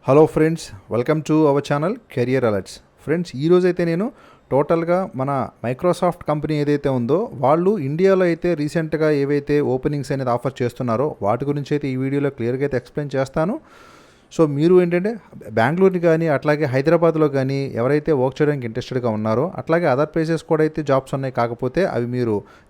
Hello friends, welcome to our channel career alerts. Friends, ఈరోజైతే నేను టోటల్గా మన మైక్రోసాఫ్ట్ కంపెనీ ఏదైతే ఉందో వాళ్ళు ఇండియాలో అయితే రీసెంట్గా ఏవైతే ఓపెనింగ్స్ అనేది ఆఫర్ చేస్తున్నారో వాటి గురించి అయితే ఈ వీడియోలో క్లియర్గా అయితే ఎక్స్ప్లెయిన్ చేస్తాను. సో మీరు ఏంటంటే బెంగళూరుని కానీ అట్లాగే హైదరాబాద్లో కానీ ఎవరైతే వర్క్ చేయడానికి ఇంట్రెస్టెడ్గా ఉన్నారో అట్లాగే అదర్ ప్లేసెస్ కూడా అయితే జాబ్స్ ఉన్నాయి. కాకపోతే అవి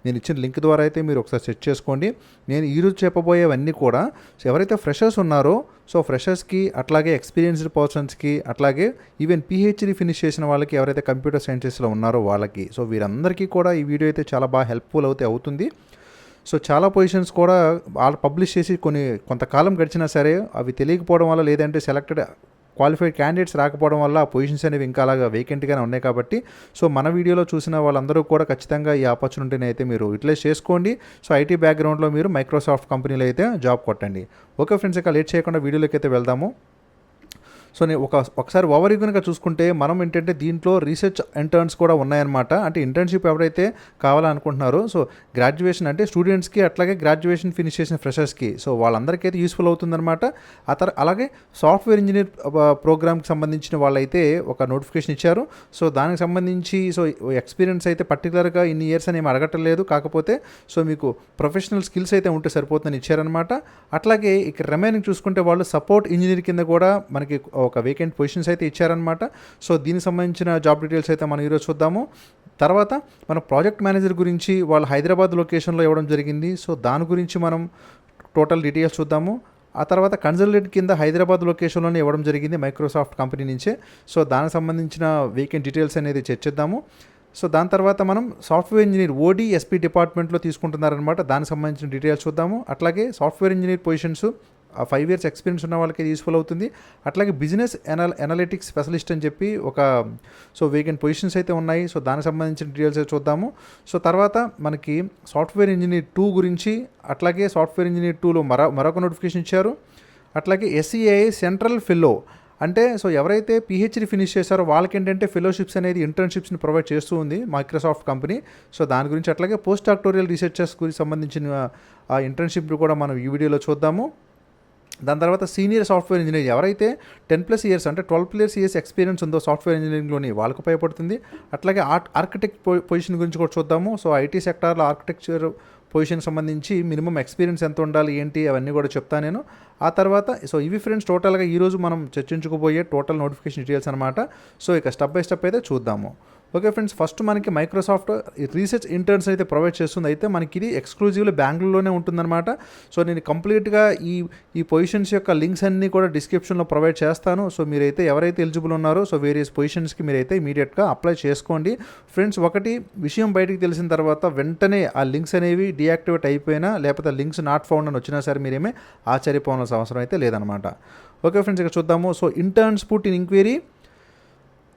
నేను ఇచ్చిన లింక్ ద్వారా అయితే మీరు ఒకసారి సెర్చ్ చేసుకోండి. నేను ఈరోజు చెప్పబోయేవన్నీ కూడా ఎవరైతే ఫ్రెషర్స్ ఉన్నారో సో ఫ్రెషర్స్కి అట్లాగే ఎక్స్పీరియన్స్డ్ పర్సన్స్కి అట్లాగే ఈవెన్ పిహెచ్డి ఫినిష్ చేసిన వాళ్ళకి ఎవరైతే కంప్యూటర్ సైన్సెస్లో ఉన్నారో వాళ్ళకి సో వీరందరికీ కూడా ఈ వీడియో అయితే చాలా బాగా హెల్ప్ఫుల్ అవుతుంది. సో చాలా పొజిషన్స్ కూడా వాళ్ళు పబ్లిష్ చేసి కొంతకాలం గడిచినా సరే అవి తెలియకపోవడం వల్ల లేదంటే సెలెక్టెడ్ క్వాలిఫైడ్ క్యాండిడేట్స్ రాకపోవడం వల్ల ఆ పొజిషన్స్ అనేవి ఇంకా అలాగా వేకెంట్గానే ఉన్నాయి. కాబట్టి సో మన వీడియోలో చూసిన వాళ్ళందరూ కూడా ఖచ్చితంగా ఈ ఆపర్చునిటీని అయితే మీరు యూటిలైజ్ చేసుకోండి. సో ఐటీ బ్యాక్గ్రౌండ్లో మీరు మైక్రోసాఫ్ట్ కంపెనీలో అయితే జాబ్ కొట్టండి. ఓకే ఫ్రెండ్స్, ఇక లేట్ చేయకుండా వీడియోలోకి అయితే వెళ్దాము. సో నేను ఒకసారి ఓవర్వ్యూ కనుక చూసుకుంటే మనం ఏంటంటే దీంట్లో రీసెర్చ్ ఇంటర్న్స్ కూడా ఉన్నాయన్నమాట. అంటే ఇంటర్న్షిప్ ఎవరైతే కావాలనుకుంటున్నారో సో గ్రాడ్యుయేషన్ అంటే స్టూడెంట్స్కి అట్లాగే గ్రాడ్యుయేషన్ ఫినిష్ చేసిన ఫ్రెషర్స్కి సో వాళ్ళందరికీ అయితే యూస్ఫుల్ అవుతుందన్నమాట. అలాగే సాఫ్ట్వేర్ ఇంజనీర్ ప్రోగ్రామ్కి సంబంధించిన వాళ్ళైతే ఒక నోటిఫికేషన్ ఇచ్చారు. సో దానికి సంబంధించి సో ఎక్స్పీరియన్స్ అయితే పర్టికులర్గా ఇన్ని ఇయర్స్ అని ఏమి అడగటం లేదు. కాకపోతే సో మీకు ప్రొఫెషనల్ స్కిల్స్ అయితే ఉంటే సరిపోతుందని ఇచ్చారనమాట. అట్లాగే ఇక్కడ రిమైనింగ్ చూసుకుంటే వాళ్ళు సపోర్ట్ ఇంజనీర్ కింద కూడా మనకి ఒక వేకెంట్ పొజిషన్స్ అయితే ఇచ్చారనమాట. సో దీనికి సంబంధించిన జాబ్ డీటెయిల్స్ అయితే మనం ఈరోజు చూద్దాము. తర్వాత మన ప్రాజెక్ట్ మేనేజర్ గురించి వాళ్ళు హైదరాబాద్ లొకేషన్లో ఇవ్వడం జరిగింది. సో దాని గురించి మనం టోటల్ డీటెయిల్స్ చూద్దాము. ఆ తర్వాత కన్సల్టెంట్ కింద హైదరాబాద్ లొకేషన్లోనే ఇవ్వడం జరిగింది మైక్రోసాఫ్ట్ కంపెనీ నుంచే. సో దానికి సంబంధించిన వేకెంట్ డీటెయిల్స్ అనేది చర్చిద్దాము. సో దాని తర్వాత మనం సాఫ్ట్వేర్ ఇంజనీర్ ఓడిఎస్పీ డిపార్ట్మెంట్లో తీసుకుంటున్నారనమాట. దానికి సంబంధించిన డీటెయిల్స్ చూద్దాము. అట్లాగే software engineer positions 5 years experience ఉన్న వాళ్ళకి యూస్ఫుల్ అవుతుంది. అట్లాగే బిజినెస్ అనలిటిక్స్ స్పెషలిస్ట్ అని చెప్పి సో వేకెంట్ పొజిషన్స్ అయితే ఉన్నాయి. సో దానికి సంబంధించిన డీటెయిల్స్ అయితే చూద్దాము. సో తర్వాత మనకి సాఫ్ట్వేర్ ఇంజనీర్ 2 గురించి అట్లాగే సాఫ్ట్వేర్ ఇంజనీర్ 2లో మరొక నోటిఫికేషన్ ఇచ్చారు. అట్లాగే SEI సెంట్రల్ ఫెలో అంటే సో ఎవరైతే పిహెచ్డి ఫినిష్ చేశారో వాళ్ళకి ఏంటంటే ఫెలోషిప్స్ అనేది ఇంటర్న్షిప్స్ని ప్రొవైడ్ చేస్తూ ఉంది మైక్రోసాఫ్ట్ కంపెనీ. సో దాని గురించి అట్లాగే పోస్ట్ డాక్టోరియల్ రీసెర్చర్స్ గురించి సంబంధించిన ఇంటర్న్షిప్ కూడా మనం ఈ వీడియోలో చూద్దాము. దాని తర్వాత సీనియర్ సాఫ్ట్వేర్ ఇంజనీర్ ఎవరైతే 10+ years అంటే 12+ years ఎక్స్పీరియన్స్ ఉందో సాఫ్ట్వేర్ ఇంజనీరింగ్లోని వాళ్ళకు ఉపయోగపడుతుంది. అట్లాగే ఆర్కిటెక్ట్ పొజిషన్ గురించి కూడా చూద్దాము. సో ఐటీ సెక్టార్లో ఆర్కిటెక్చర్ పొజిషన్ సంబంధించి మినిమం ఎక్స్పీరియన్స్ ఎంత ఉండాలి ఏంటి అవన్నీ కూడా చెప్తాను నేను. ఆ తర్వాత సో ఇవి ఫ్రెండ్స్ టోటల్గా ఈరోజు మనం చర్చించుకోబోయే టోటల్ నోటిఫికేషన్ డీటెయిల్స్ అనమాట. సో ఇక స్టెప్ బై స్టెప్ అయితే చూద్దాము. ఓకే ఫ్రెండ్స్, ఫస్ట్ మనకి మైక్రోసాఫ్ట్ రీసెర్చ్ ఇంటర్న్స్ అయితే ప్రొవైడ్ చేస్తుంది. అయితే మనకి ఇది ఎక్స్క్లూజివ్లీ బెంగళూరులోనే ఉంటుందన్నమాట. సో నేను కంప్లీట్గా ఈ పొజిషన్స్ యొక్క లింక్స్ అన్నీ కూడా డిస్క్రిప్షన్లో ప్రొవైడ్ చేస్తాను. సో మీరైతే ఎవరైతే ఎలిజిబుల్ ఉన్నారో సో వేరియస్ పొజిషన్స్కి మీరైతే ఇమీడియట్గా అప్లై చేసుకోండి. ఫ్రెండ్స్, ఒకటి విషయం బయటికి తెలిసిన తర్వాత వెంటనే ఆ లింక్స్ అనేవి డీయాక్టివేట్ అయిపోయినా లేకపోతే లింక్స్ నాట్ ఫౌండ్ అని వచ్చినా సరే మీరేమే ఆశ్చర్యపోవాల్సిన అవసరం అయితే లేదనమాట. ఓకే ఫ్రెండ్స్, ఇక చూద్దాము. So interns put in inquiry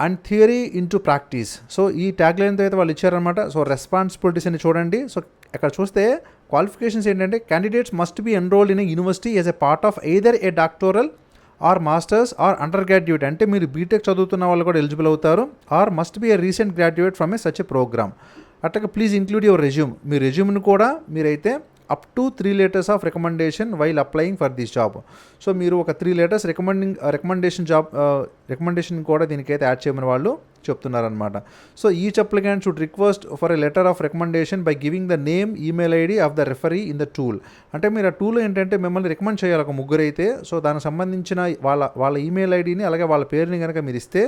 and theory into practice. So ఈ ట్యాగ్లైన్తో అయితే వాళ్ళు ఇచ్చారనమాట. సో రెస్పాన్సిబిలిటీస్ అని చూడండి. సో ఇక్కడ చూస్తే క్వాలిఫికేషన్స్ ఏంటంటే candidates must be enrolled in university as a part of either a doctoral or masters or undergraduate అంటే మీరు బీటెక్ చదువుతున్న వాళ్ళు కూడా ఎలిజిబుల్ అవుతారు. Or must be a recent graduate from a such a program. అట్లాగే please include your resume. మీ రెజ్యూమ్ని కూడా మీరైతే up to 3 letters of recommendation while applying for this job. So మీరు ఒక 3 letters రికమెండేషన్ కూడా దీనికైతే యాడ్ చేయమని వాళ్ళు చెప్తున్నారనమాట. So each applicant should request for a letter of recommendation by giving the name, email ID of the referee in the tool. అంటే మీరు ఆ టూల్ ఏంటంటే మిమ్మల్ని రికమెండ్ చేయాలి ఒక ముగ్గురు అయితే. సో దానికి సంబంధించిన వాళ్ళ ఈమెయిల్ ఐడిని అలాగే వాళ్ళ పేరుని కనుక మీరు ఇస్తే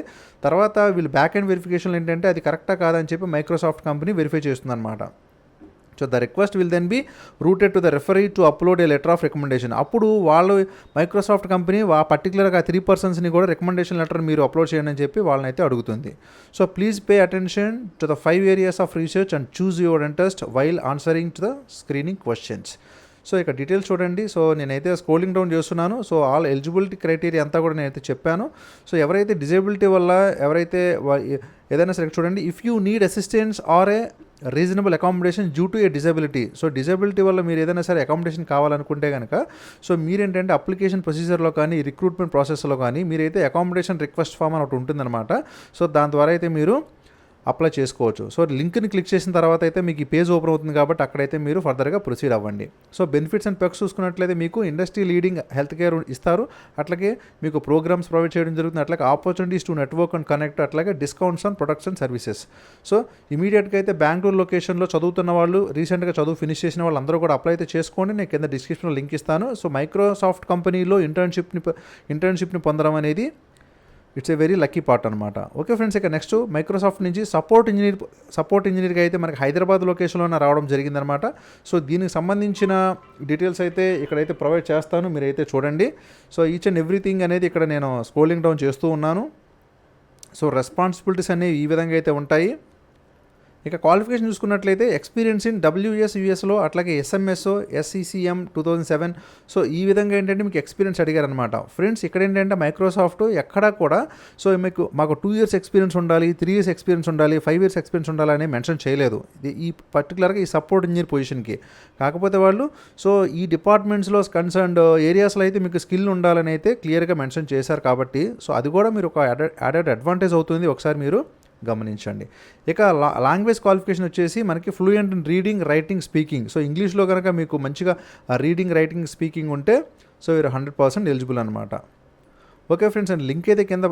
తర్వాత వీళ్ళు బ్యాక్ ఎండ్ వెరిఫికేషన్ ఏంటంటే అది కరెక్టా కాదని చెప్పి మైక్రోసాఫ్ట్ కంపెనీ వెరిఫై చేస్తుందన్నమాట. So the request will then be routed to the referee to upload a letter of recommendation. అప్పుడు వాళ్ళు మైక్రోసాఫ్ట్ కంపెనీ పర్టికులర్గా 3 personsని కూడా రికమెండేషన్ లెటర్ మీరు అప్లోడ్ చేయండి అని చెప్పి వాళ్ళని అయితే అడుగుతుంది. So please pay attention to the 5 areas of research and choose your interest while answering to the screening questions. So ఇక డీటెయిల్స్ చూడండి. సో నేనైతే స్క్రోలింగ్ డౌన్ చేస్తున్నాను. సో ఆల్ ఎలిజిబిలిటీ క్రైటీరియా అంతా కూడా నేనైతే చెప్పాను. సో ఎవరైతే డిజేబిలిటీ వల్ల ఎవరైతే ఏదైనా సరే చూడండి, if you need assistance or a reasonable accommodation due to a disability. So disability వల్ల మీరు ఏదైనా సరే అకామిడేషన్ కావాలనుకుంటే కనుక సో మీరేంటంటే అప్లికేషన్ ప్రొసీజర్లో కానీ రిక్రూట్మెంట్ ప్రాసెస్లో కానీ మీరైతే అకామిడేషన్ రిక్వెస్ట్ ఫామ్ అని ఒకటి ఉంటుందన్నమాట. సో దాని ద్వారా అయితే మీరు అప్లై చేసుకోవచ్చు. సో లింక్ని క్లిక్ చేసిన తర్వాత అయితే మీకు ఈ పేజ్ ఓపెన్ అవుతుంది కాబట్టి అక్కడైతే మీరు ఫర్దర్గా ప్రొసీడ్ అవ్వండి. సో బెనిఫిట్స్ అండ్ పెక్స్ చూసుకున్నట్లయితే మీకు ఇండస్ట్రీ లీడింగ్ హెల్త్ కేర్ ఇస్తారు, అట్లాగే మీకు ప్రోగ్రామ్స్ ప్రొవైడ్ చేయడం జరుగుతుంది, అట్లాగే opportunities to network and connect, అట్లాగే discounts on products and services. So ఇమీడియట్గా అయితే బెంగళూరు లొకేషన్లో చదువుతున్న వాళ్ళు, రీసెంట్గా చదువు ఫినిష్ చేసిన వాళ్ళు అందరూ కూడా అప్లై అయితే చేసుకోండి. నేను కింద డిస్క్రిప్షన్లో లింక్ ఇస్తాను. సో మైక్రోసాఫ్ట్ కంపెనీలో ఇంటర్న్షిప్ని పొందడం అనేది it's a very lucky part అనమాట. ఓకే ఫ్రెండ్స్, ఇక నెక్స్ట్ మైక్రోసాఫ్ట్ నుంచి సపోర్ట్ ఇంజనీర్గా అయితే మనకి హైదరాబాద్ లొకేషన్లోనే రావడం జరిగిందనమాట. సో దీనికి సంబంధించిన డీటెయిల్స్ అయితే ఇక్కడైతే ప్రొవైడ్ చేస్తాను, మీరైతే చూడండి. సో ఈచ్ అండ్ ఎవ్రీథింగ్ అనేది ఇక్కడ నేను స్క్రోలింగ్ డౌన్ చేస్తూ ఉన్నాను. సో రెస్పాన్సిబిలిటీస్ అనేవి ఈ విధంగా అయితే ఉంటాయి. ఇక క్వాలిఫికేషన్ చూసుకున్నట్లయితే ఎక్స్పీరియన్స్ ఇన్ యూఎస్లో, అట్లాగే ఎస్ఎంఎస్, SCCM 2007. సో ఈ విధంగా ఏంటంటే మీకు ఎక్స్పీరియన్స్ అడిగారనమాట. ఫ్రెండ్స్ ఇక్కడ ఏంటంటే మైక్రోసాఫ్ట్ ఎక్కడా కూడా సో మాకు 2 years ఎక్స్పీరియన్స్ ఉండాలి, 3 years ఎక్స్పీరియన్స్ ఉండాలి, 5 years ఎక్స్పీరియన్స్ ఉండాలి అని మెన్షన్ చేయలేదు ఈ పర్టికులర్గా ఈ సపోర్ట్ ఇంజనీర్ పొజిషన్కి. కాకపోతే వాళ్ళు సో ఈ డిపార్ట్మెంట్స్లో కన్సర్న్డ్ ఏరియాస్లో అయితే మీకు స్కిల్ ఉండాలని అయితే క్లియర్గా మెన్షన్ చేశారు కాబట్టి సో అది కూడా మీరు ఒక యాడెడ్ అడ్వాంటేజ్ అవుతుంది, ఒకసారి మీరు గమనించండి. ఇక లాంగ్వేజ్ క్వాలిఫికేషన్ వచ్చేసి మనకి fluent in reading, writing, speaking. So ఇంగ్లీష్లో కనుక మీకు మంచిగా రీడింగ్, రైటింగ్, స్పీకింగ్ ఉంటే సో మీరు 100% ఎలిజిబుల్ అనమాట. ఓకే ఫ్రెండ్స్, అండ్ లింక్ అయితే కింద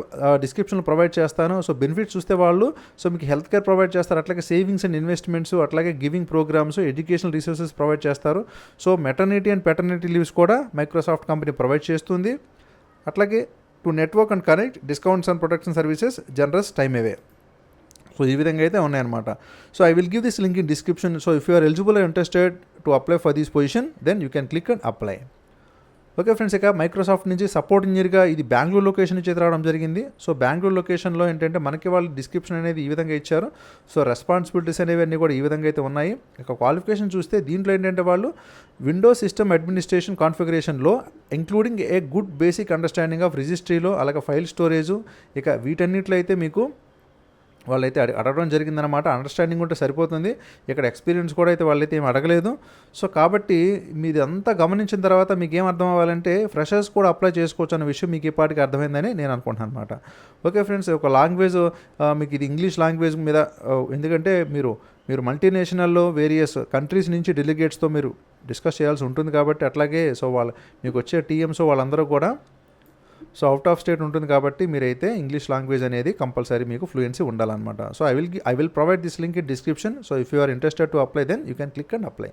డిస్క్రిప్షన్లో ప్రొవైడ్ చేస్తాను. సో బెనిఫిట్స్ చూస్తే వాళ్ళు సో మీకు హెల్త్ కేర్ ప్రొవైడ్ చేస్తారు, అట్లాగే సేవింగ్స్ అండ్ ఇన్వెస్ట్మెంట్స్, అట్లాగే giving programs, educational resources provide చేస్తారు. So maternity and paternity leaves కూడా మైక్రోసాఫ్ట్ కంపెనీ ప్రొవైడ్ చేస్తుంది. అట్లాగే to network and connect, discounts and protection services, generous time away. So ఈ విధంగా అయితే ఉన్నాయన్నమాట. So I will give this link in description. So if you are eligible and interested to apply for this position then you can click and apply. Okay friends, ఇక Microsoft నుంచి support ఇంజనీర్గా ఇది Bengaluru location నుంచి రావడం జరిగింది. So Bengaluru లొకేషన్లో ఏంటంటే మనకి వాళ్ళు డిస్క్రిప్షన్ అనేది ఈ విధంగా ఇచ్చారు. సో రెస్పాన్సిబిలిటీస్ అనేవి అన్నీ కూడా ఈ విధంగా అయితే ఉన్నాయి. ఇక క్వాలిఫికేషన్ చూస్తే దీంట్లో ఏంటంటే వాళ్ళు విండోస్ సిస్టమ్ అడ్మినిస్ట్రేషన్ కాన్ఫిగరేషన్లో including a good basic understanding of రిజిస్ట్రీలో, అలాగే ఫైల్ స్టోరేజు, ఇక వీటన్నిటిలో అయితే మీకు వాళ్ళైతే అడగడం జరిగిందనమాట. అండర్స్టాండింగ్ ఉంటే సరిపోతుంది, ఇక్కడ ఎక్స్పీరియన్స్ కూడా అయితే వాళ్ళైతే ఏం అడగలేదు. సో కాబట్టి మీది అంతా గమనించిన తర్వాత మీకు ఏం అర్థం అవ్వాలంటే ఫ్రెషర్స్ కూడా అప్లై చేసుకోవచ్చు అన్న విషయం మీకు ఇప్పటికి అర్థమైందని నేను అనుకుంటున్నాను అనమాట. ఓకే ఫ్రెండ్స్, ఒక లాంగ్వేజ్ మీకు ఇది ఇంగ్లీష్ లాంగ్వేజ్ మీద, ఎందుకంటే మీరు మల్టీనేషనల్లో వేరియస్ కంట్రీస్ నుంచి డెలిగేట్స్తో మీరు డిస్కస్ చేయాల్సి ఉంటుంది కాబట్టి, అట్లాగే సో మీకు వచ్చే టీఎంస్ వాళ్ళందరూ కూడా సో అవుట్ ఆఫ్ స్టేట్ ఉంటుంది కాబట్టి మీరైతే ఇంగ్లీష్ లాంగ్వేజ్ అనేది కంపల్సరీ మీకు ఫ్లూయెన్సీ ఉండాలన్నమాట. So I will provide this link in description. So if you are interested to apply then you can click and apply.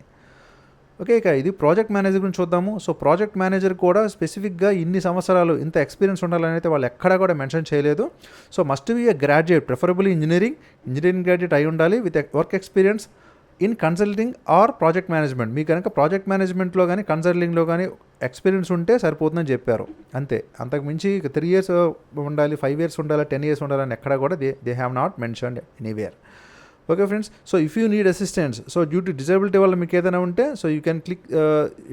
Okay, ఇక ఇది ప్రాజెక్ట్ మేనేజర్ గురించి చూద్దాము. సో ప్రాజెక్ట్ మేనేజర్ కూడా స్పెసిఫిక్గా ఇన్ని సంవత్సరాలు ఇంత ఎక్స్పీరియన్స్ ఉండాలని అయితే వాళ్ళు ఎక్కడా కూడా మెన్షన్ చేయలేదు. So must be a graduate, preferably engineering graduate అయి ఉండాలి with work experience in consulting or project management. మీకు కనుక ప్రాజెక్ట్ మేనేజ్మెంట్లో కానీ కన్సల్టింగ్లో కానీ ఎక్స్పీరియన్స్ ఉంటే సరిపోతుందని చెప్పారు, అంతే. అంతకుమించి 3 years ఉండాలి, 5 years ఉండాలి, 10 years ఉండాలని ఎక్కడ కూడా they have not mentioned anywhere. Okay friends, so if you need assistance, so due to disability వల్ల మీకు ఏదైనా ఉంటే సో యూ క్యాన్ క్లిక్,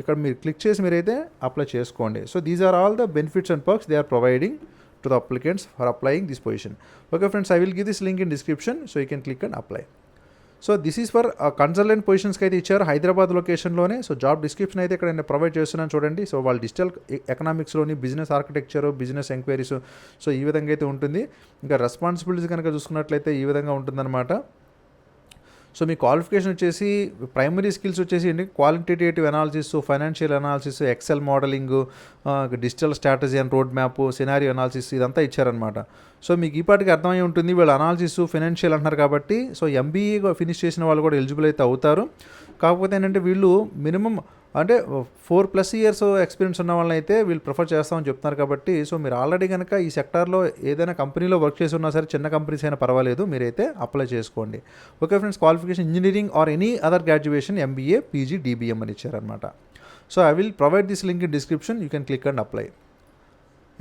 ఇక్కడ మీరు క్లిక్ చేసి మీరైతే అప్లై చేసుకోండి. So these are all the benefits and perks they are providing to the applicants for applying this position. Okay friends, I will give this link in description so you can click and apply. So this is for consultant పొజిషన్స్కి అయితే ఇచ్చారు హైదరాబాద్ లొకేషన్లోనే. So job description అయితే ఇక్కడ నేను provide చేస్తున్నాను చూడండి. So వాళ్ళు డిజిటల్ ఎకనామిక్స్లోని business architecture, business enquiries, so ఈ విధంగా అయితే ఉంటుంది. ఇంకా రెస్పాన్సిబిలిటీస్ కనుక చూసుకున్నట్లయితే ఈ విధంగా ఉంటుందన్నమాట. సో మీ క్వాలిఫికేషన్ వచ్చేసి ప్రైమరీ స్కిల్స్ వచ్చేసి qualitative analysis, financial analysis, excel modelling, digital strategy and road map, scenario analysis ఇదంతా ఇచ్చారనమాట. సో మీకు ఈ పాటికి అర్థమై ఉంటుంది వీళ్ళు అనాలిసిస్, ఫైనాన్షియల్ అంటున్నారు కాబట్టి సో ఎంబీఏ ఫినిష్ చేసిన వాళ్ళు కూడా ఎలిజిబుల్ అయితే అవుతారు. కాకపోతే ఏంటంటే వీళ్ళు మినిమం అంటే 4+ years ఎక్స్పీరియన్స్ ఉన్న వాళ్ళని అయితే వీళ్ళు ప్రిఫర్ చేస్తామని చెప్తున్నారు కాబట్టి సో మీరు ఆల్రెడీ కనుక ఈ సెక్టార్లో ఏదైనా కంపెనీలో వర్క్ చేసి ఉన్నా సరే, చిన్న కంపెనీస్ అయినా పర్వాలేదు, మీరైతే అప్లై చేసుకోండి. Okay friends, qualification engineering or any other graduation, MBA, PG, DBM అని ఇచ్చారనమాట. So I will provide this link in description, you can click and apply.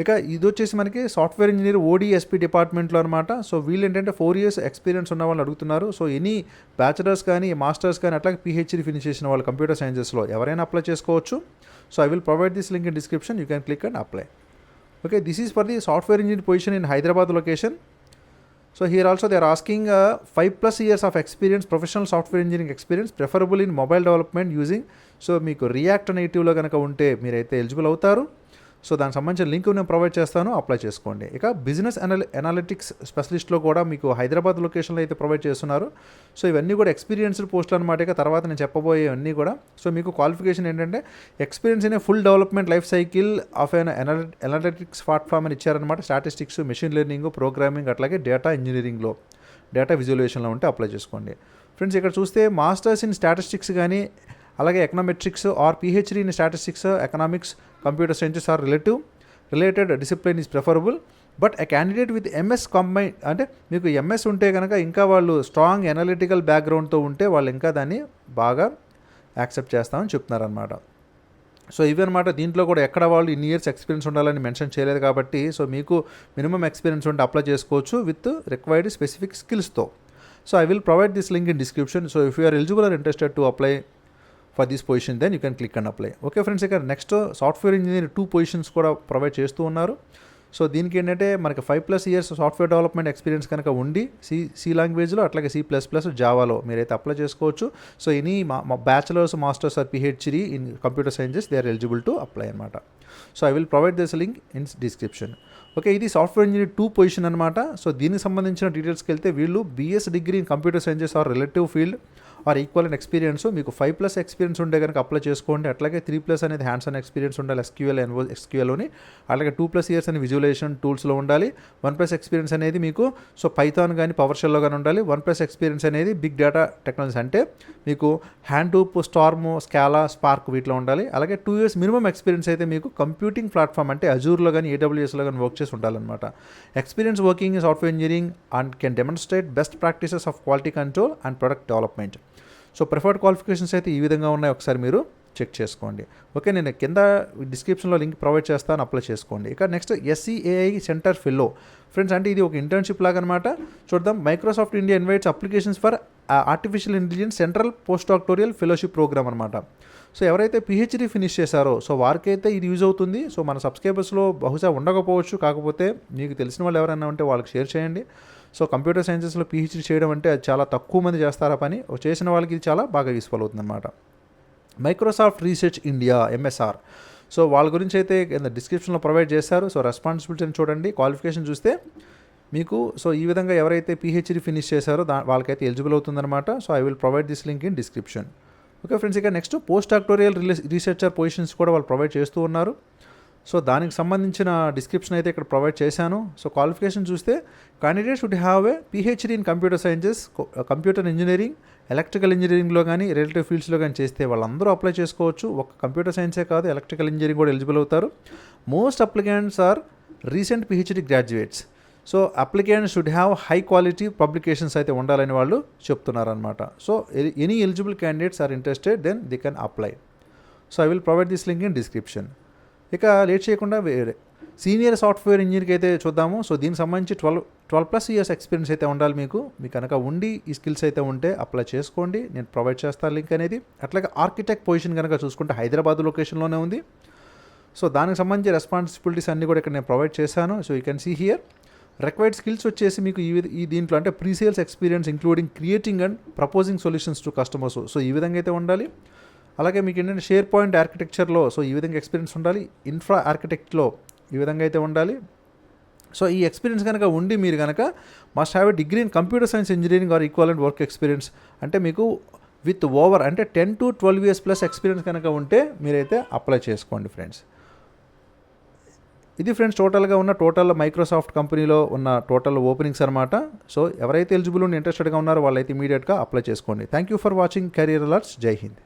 ఇక ఇది వచ్చేసి మనకి సాఫ్ట్వేర్ ఇంజనీర్ ODSP డిపార్ట్మెంట్లో అనమాట. సో వీళ్ళు ఏంటంటే 4 years ఎక్స్పీరియన్స్ ఉన్న వాళ్ళు అడుగుతున్నారు. సో ఎనీ బ్యాచిలర్స్ కానీ, మాస్టర్స్ కానీ, అట్లాగే PhD ఫినిష్ చేసిన వాళ్ళు కంప్యూటర్ సైన్సెస్లో ఎవరైనా అప్లై చేసుకోవచ్చు. So I will provide this link in description, you can click and apply. Okay, this is for the software engineer position in Hyderabad location. So here also they are asking 5+ years of experience, professional software engineering experience, preferable in mobile development using. So మీకు react నేటివ్లో కనుక ఉంటే మీరైతే eligible అవుతారు. So దానికి సంబంధించిన link నేను provide చేస్తాను, అప్లై చేసుకోండి. ఇక బిజినెస్ అనాలిటిక్స్ స్పెషలిస్ట్లో కూడా మీకు హైదరాబాద్ లొకేషన్లో అయితే ప్రొవైడ్ చేస్తున్నారు. సో ఇవన్నీ కూడా ఎక్స్పీరియన్స్డ్ పోస్టులు అనమాట. ఇక తర్వాత నేను చెప్పబోయేవన్నీ కూడా. సో మీకు క్వాలిఫికేషన్ ఏంటంటే experience in full development life cycle of an analytics platform అని ఇచ్చారనమాట. స్టాటిస్టిక్స్, మెషిన్ లెర్నింగ్, ప్రోగ్రామింగ్, అట్లాగే డేటా ఇంజనీరింగ్లో, డేటా విజువలైజేషన్లో ఉంటే అప్లై చేసుకోండి. ఫ్రెండ్స్ ఇక్కడ చూస్తే మాస్టర్స్ ఇన్ స్టాటిస్టిక్స్ కానీ, అలాగే econometrics are PhD in statistics, economics, computer sciences are related discipline is preferable. But a candidate with MS combine, అంటే మీకు ఎంఎస్ ఉంటే కనుక ఇంకా వాళ్ళు స్ట్రాంగ్ అనలిటికల్ బ్యాక్గ్రౌండ్తో ఉంటే వాళ్ళు ఇంకా దాన్ని బాగా యాక్సెప్ట్ చేస్తామని చెప్తున్నారనమాట. సో ఇవి అనమాట. దీంట్లో కూడా ఎక్కడ వాళ్ళు ఇన్ని ఇయర్స్ ఎక్స్పీరియన్స్ ఉండాలని మెన్షన్ చేయలేదు కాబట్టి, సో మీకు మినిమం ఎక్స్పీరియన్స్ ఉంటే అప్లై చేసుకోవచ్చు విత్ రిక్వైర్డ్ స్పెసిఫిక్ స్కిల్స్తో. So I will provide this link in description. So if you are eligible or interested to apply for this position, then you can click and apply. Okay friends, ఇక్కడ next software engineer 2 positions కూడా provide చేస్తూ ఉన్నారు. So దీనికి ఏంటంటే మనకి 5+ years software development experience కనుక ఉండి C లాంగ్వేజ్లో, అట్లాగే C++, జావాలో మీరైతే అప్లై చేసుకోవచ్చు. So any bachelors, masters or PhD in computer sciences they are eligible to apply అనమాట. So I will provide this link in description. Okay, ఇది సాఫ్ట్వేర్ ఇంజనీర్ 2 పొజిషన్ అనమాట. So దీనికి సంబంధించిన డీటెయిల్స్కి వెళ్తే వీళ్ళు BS degree in computer sciences or relative field or equal and experience, మీకు 5+ experience ఉంటే కనుక అప్లై చేసుకోండి. అట్లాగే 3+ అనేది హ్యాండ్స్ ఆన్ ఎక్స్పీరియన్స్ ఉండాలి SQLలోని, అలాగే 2+ ఇయర్స్ అని విజువలైజేషన్ టూల్స్లో ఉండాలి. 1+ ఎక్స్పీరియన్స్ అనేది మీకు సో పైథాన్ కానీ పవర్ షెల్లో కానీ ఉండాలి. 1+ ఎక్స్పీరియన్స్ అనేది బిగ్ డేటా టెక్నాలజీస్, అంటే మీకు హ్యాండూప్, స్టార్మ్, స్కాలా, స్పార్క్ వీటిలో ఉండాలి. అలాగే 2 ఇయర్స్ మినిమం ఎక్స్పీరియన్స్ అయితే మీకు కంప్యూటింగ్ ప్లాట్ఫామ్ అంటే అజూర్లో కానీ AWSలో కానీ వర్క్ చేసి ఉండాలన్నమాట. Experience working in software engineering and can demonstrate best practices of quality control and product development. So preferred qualifications అయితే ఈ విధంగా ఉన్నాయి, ఒకసారి మీరు చెక్ చేసుకోండి. ఓకే, నేను కింద డిస్క్రిప్షన్లో లింక్ ప్రొవైడ్ చేస్తాను, అప్లై చేసుకోండి. ఇక next SCAI centre fellow. Friends అంటే ఇది ఒక ఇంటర్న్షిప్ లాగా అనమాట. చూద్దాం. Microsoft India invites applications for artificial intelligence central post doctoral fellowship programme అనమాట. సో ఎవరైతే PhD ఫినిష్ చేశారో సో వారికైతే ఇది యూజ్ అవుతుంది. సో మన సబ్స్క్రైబర్స్లో బహుశా ఉండకపోవచ్చు, కాకపోతే మీకు తెలిసిన వాళ్ళు ఎవరైనా ఉంటే వాళ్ళకి షేర్ చేయండి. సో కంప్యూటర్ సైన్సెస్లో PhD చేయడం అంటే అది చాలా తక్కువ మంది చేస్తారా పని, చేసిన వాళ్ళకి ఇది చాలా బాగా యూస్ఫుల్ అవుతుంది అనమాట. Microsoft research India MSR, so వాళ్ళ గురించి అయితే డిస్క్రిప్షన్లో ప్రొవైడ్ చేశారు. సో రెస్పాన్సిబిలిటీని చూడండి, క్వాలిఫికేషన్ చూస్తే మీకు సో ఈ విధంగా ఎవరైతే PhD ఫినిష్ చేశారో వాళ్ళకైతే ఎలిజిబుల్ అవుతుందన్నమాట. So I will provide this link in description. Okay friends, ఇక next post doctoral researcher positions కూడా వాళ్ళు ప్రొవైడ్ చేస్తూ ఉన్నారు. సో దానికి సంబంధించిన డిస్క్రిప్షన్ అయితే ఇక్కడ ప్రొవైడ్ చేశాను. సో క్వాలిఫికేషన్ చూస్తే candidate should have a PhD in computer sciences, computer engineering, electrical ఇంజనీరింగ్లో కానీ రిలేటివ్ ఫీల్డ్స్లో కానీ చేస్తే వాళ్ళందరూ అప్లై చేసుకోవచ్చు. ఒక కంప్యూటర్ సైన్సే కాదు, ఎలక్ట్రికల్ ఇంజనీరింగ్ కూడా ఎలిజిబుల్ అవుతారు. Most applicants are recent PhD graduates. So applicant should have high quality publications అయితే ఉండాలని వాళ్ళు చెప్తున్నారనమాట. So any eligible candidates are interested then they can apply. So I will provide this link in description. ఇక late చేయకుండా senior software ఇంజనీర్కి అయితే చూద్దాము. So దీనికి సంబంధించి 12+ ఇయర్స్ ఎక్స్పీరియన్స్ అయితే ఉండాలి మీకు కనుక ఉండి ఈ స్కిల్స్ అయితే ఉంటే అప్లై చేసుకోండి. నేను ప్రొవైడ్ చేస్తాను లింక్ అనేది. అట్లాగే ఆర్కిటెక్ట్ పొజిషన్ కనుక చూసుకుంటే హైదరాబాద్ లొకేషన్లోనే ఉంది. సో దానికి సంబంధించి రెస్పాన్సిబిలిటీస్ అన్నీ కూడా ఇక్కడ నేను ప్రొవైడ్ చేశాను. So you can see here. Required skills వచ్చేసి మీకు ఈ దీంట్లో అంటే presales experience including creating and proposing solutions to customers. So ఈ విధంగా అయితే ఉండాలి. అలాగే మీకు ఏంటంటే షేర్ పాయింట్ ఆర్కిటెక్చర్లో సో ఈ విధంగా ఎక్స్పీరియన్స్ ఉండాలి. ఇన్ఫ్రా ఆర్కిటెక్ట్లో ఈ విధంగా అయితే ఉండాలి. సో ఈ ఎక్స్పీరియన్స్ కనుక ఉండి మీరు కనుక must have a degree in computer science engineering or equivalent work experience, అంటే మీకు విత్ ఓవర్ అంటే 10 to 12 years ప్లస్ ఎక్స్పీరియన్స్ కనుక ఉంటే మీరైతే అప్లై చేసుకోండి ఫ్రెండ్స్. ఇది ఫ్రెండ్స్ టోటల్గా ఉన్న మైక్రోసాఫ్ట్ కంపెనీలో ఉన్న టోటల్ ఓపెనింగ్స్ అనమాట. సో ఎవరైతే ఎలిజిబుల్ ఉండి ఇంట్రెస్టెడ్గా ఉన్నారో వాళ్ళైతే ఇమీడియట్గా అప్లై చేసుకోండి. Thank you for watching career alerts. జై హింద్.